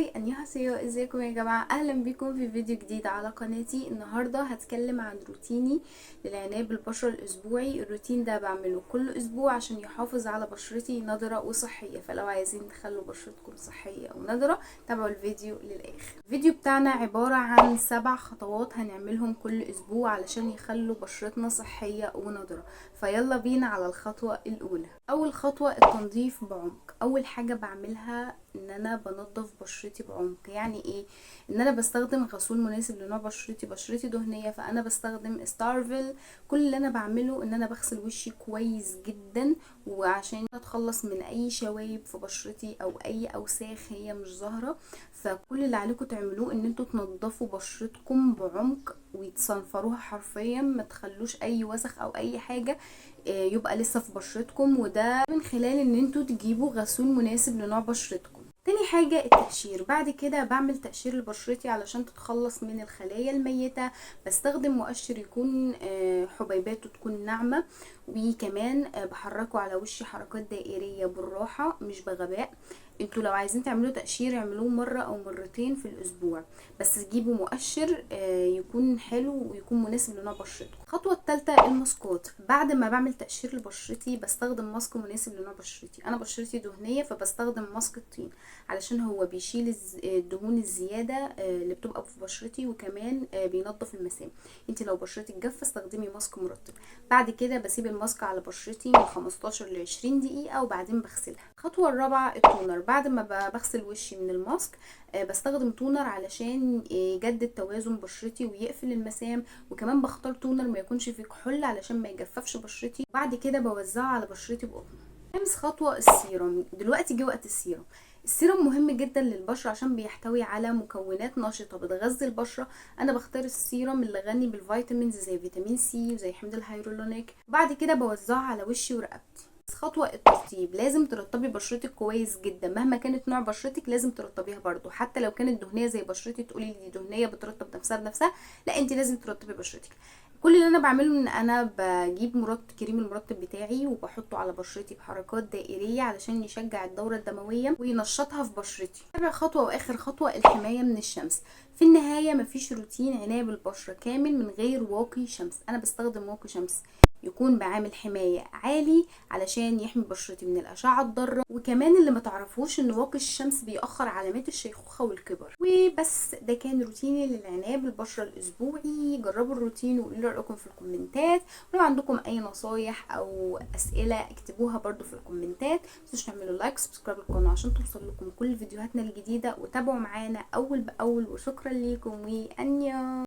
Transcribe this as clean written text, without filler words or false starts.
هاي 안녕하세요. ازيكم يا جماعة؟ اهلا بكم في فيديو جديد على قناتي. النهاردة هتكلم عن روتيني للعناية بالبشرة الاسبوعي. الروتين ده بعمله كل اسبوع عشان يحافظ على بشرتي نضرة وصحية، فلو عايزين تخلوا بشرتكم صحية ونضرة تابعوا الفيديو للاخر. الفيديو بتاعنا عبارة عن 7 خطوات هنعملهم كل اسبوع علشان يخلوا بشرتنا صحية ونضرة. فيلا بينا على الخطوة الاولى. اول خطوة التنظيف بعمق. اول حاجة بعملها ان انا بنضف بشرتي بعمق. يعني ايه؟ ان انا بستخدم غسول مناسب لنوع بشرتي دهنية، فانا بستخدم ستارفل. كل اللي انا بعمله ان انا بغسل وشي كويس جدا، وعشان اتخلص من اي شوايب في بشرتي او اي اوساخ هي مش ظاهرة. فكل اللي عليكم تعملوه ان انتوا تنضفوا بشرتكم بعمق وتصنفروها حرفيا، ما تخلوش اي وسخ او اي حاجة يبقى لسه في بشرتكم، وده من خلال ان انتوا تجيبوا غسول مناسب لنوع بشرتكم. تاني حاجة التقشير. بعد كده بعمل تقشير لبشرتي علشان تتخلص من الخلايا الميتة. بستخدم مؤشر يكون حبيباته تكون ناعمة، وكمان بحركه على وشي حركات دائرية بالراحة مش بغباء. انتوا لو عايزين تعملوا تقشير اعملوه مرة او مرتين في الاسبوع، بس تجيبوا مؤشر يكون حلو ويكون مناسب لنوع بشرتكم. الخطوة الثالثة الماسكات. بعد ما بعمل تقشير لبشرتي بستخدم ماسك مناسب لنوع بشرتي. انا بشرتي دهنية فبستخدم ماسك الطين علشان هو بيشيل الدهون الزيادة اللي بتبقى في بشرتي، وكمان بينظف المسام. انت لو بشرتك جافة استخدمي ماسك مرطب. بعد كده بسيب الماسك على بشرتي من 15 ل 20 دقيقة وبعدين بغسلها. الخطوة الرابعة التونر. بعد ما بغسل وشي من الماسك بستخدم تونر علشان يجدد توازن بشرتي ويقفل المسام، وكمان بختار تونر ما يكونش فيه كحول علشان ما يجففش بشرتي. بعد كده بوزعه على بشرتي بقطن. خامس خطوة السيرم. دلوقتي جه وقت السيرم. السيرم مهم جدا للبشرة عشان بيحتوي على مكونات نشطة بتغذي البشرة. انا بختار السيرم اللي غني بالفيتامينز زي فيتامين سي وزي حمض الهيرولونيك. بعد كده بوزعه على وشي ورقبتي. خطوة الترطيب. لازم ترطبي بشرتك كويس جدا، مهما كانت نوع بشرتك لازم ترطبيها برضو. حتى لو كانت دهنية زي بشرتي تقولي لي دي دهنية بترطب نفسها بنفسها، لا انت لازم ترطبي بشرتك. كل اللي انا بعمله ان انا بجيب كريم المرطب بتاعي وبحطه على بشرتي بحركات دائرية علشان يشجع الدورة الدموية وينشطها في بشرتي. رابع خطوة واخر خطوة الحماية من الشمس. في النهاية مفيش روتين عناية بالبشرة كامل من غير واقي شمس. انا بستخدم واقي شمس يكون بعامل حماية عالي علشان يحمي بشرتي من الأشعة الضارة. وكمان اللي ما تعرفوش ان واقي الشمس بيأخر علامات الشيخوخة والكبر. وبس ده كان روتيني للعناية بالبشرة الأسبوعي. جربوا الروتين وقولوا رأيكم في الكومنتات، ولو عندكم أي نصايح أو أسئلة اكتبوها برضو في الكومنتات. متنسوش تعملوا لايك وسبسكرايب للقناة عشان توصل لكم كل فيديوهاتنا الجديدة، وتابعوا معانا أول بأول. وشكرا ليكم وأنيو.